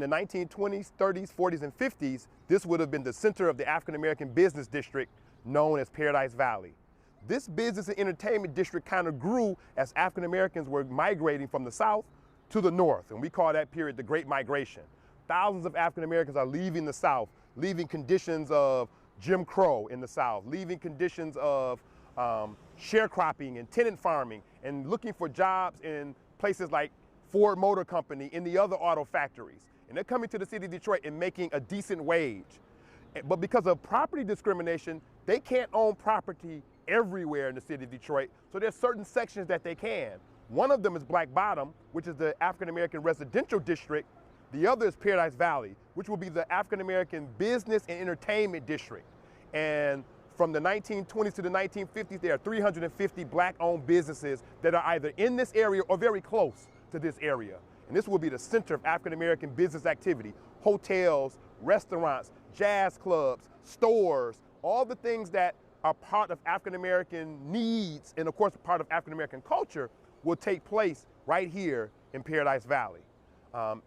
In the 1920s, 30s, 40s, and 50s, this would have been the center of the African-American business district known as Paradise Valley. This business and entertainment district kind of grew as African-Americans were migrating from the South to the North, and we call that period the Great Migration. Thousands of African-Americans are leaving the South, leaving conditions of Jim Crow in the South, leaving conditions of sharecropping and tenant farming, and looking for jobs in places like Ford Motor Company and the other auto factories. And they're coming to the city of Detroit and making a decent wage. But because of property discrimination, they can't own property everywhere in the city of Detroit, so there's certain sections that they can. One of them is Black Bottom, which is the African-American residential district. The other is Paradise Valley, which will be the African-American business and entertainment district. And from the 1920s to the 1950s, there are 350 black-owned businesses that are either in this area or very close to this area. And this will be the center of African-American business activity. Hotels, restaurants, jazz clubs, stores, all the things that are part of African-American needs and of course part of African-American culture will take place right here in Paradise Valley.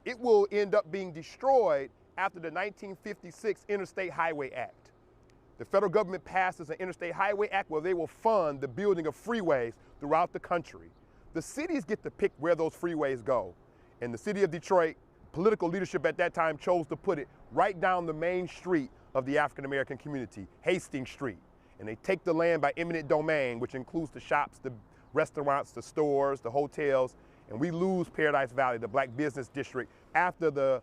It will end up being destroyed after the 1956 Interstate Highway Act. The federal government passes an Interstate Highway Act where they will fund the building of freeways throughout the country. The cities get to pick where those freeways go. And the city of Detroit, political leadership at that time chose to put it right down the main street of the African-American community, Hastings Street. And they take the land by eminent domain, which includes the shops, the restaurants, the stores, the hotels, and we lose Paradise Valley, the black business district, after the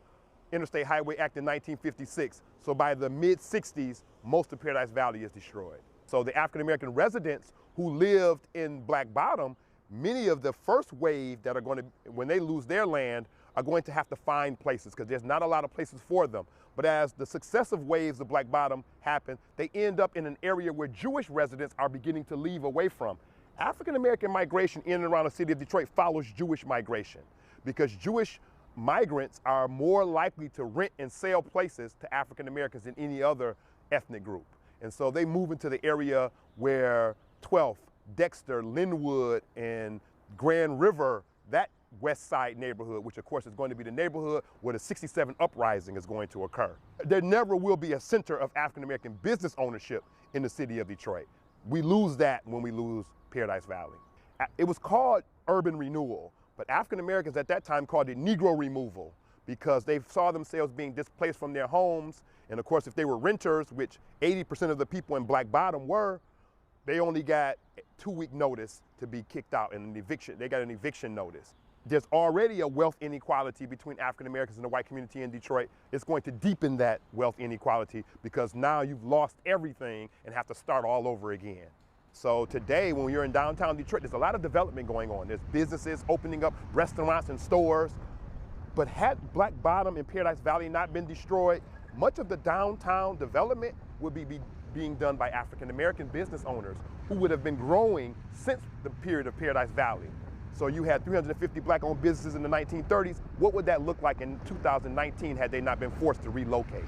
Interstate Highway Act in 1956. So by the mid-60s, most of Paradise Valley is destroyed. So the African-American residents who lived in Black Bottom, many of the first wave that are going to, when they lose their land, are going to have to find places because there's not a lot of places for them. But as the successive waves of Black Bottom happen, they end up in an area where Jewish residents are beginning to leave away from. African-American migration in and around the city of Detroit follows Jewish migration because Jewish migrants are more likely to rent and sell places to African-Americans than any other ethnic group. And so they move into the area where 12th, Dexter, Linwood, and Grand River, that West Side neighborhood, which of course is going to be the neighborhood where the 67 uprising is going to occur. There never will be a center of African-American business ownership in the city of Detroit. We lose that when we lose Paradise Valley. It was called urban renewal, but African-Americans at that time called it Negro removal because they saw themselves being displaced from their homes. And of course, if they were renters, which 80% of the people in Black Bottom were, they only got a 2-week notice to be kicked out and an eviction. They got an eviction notice. There's already a wealth inequality between African Americans and the white community in Detroit. It's going to deepen that wealth inequality because now you've lost everything and have to start all over again. So today, when you're in downtown Detroit, there's a lot of development going on. There's businesses opening up, restaurants and stores. But had Black Bottom and Paradise Valley not been destroyed, much of the downtown development would be being done by African American business owners who would have been growing since the period of Paradise Valley. So you had 350 black-owned businesses in the 1930s. What would that look like in 2019 had they not been forced to relocate?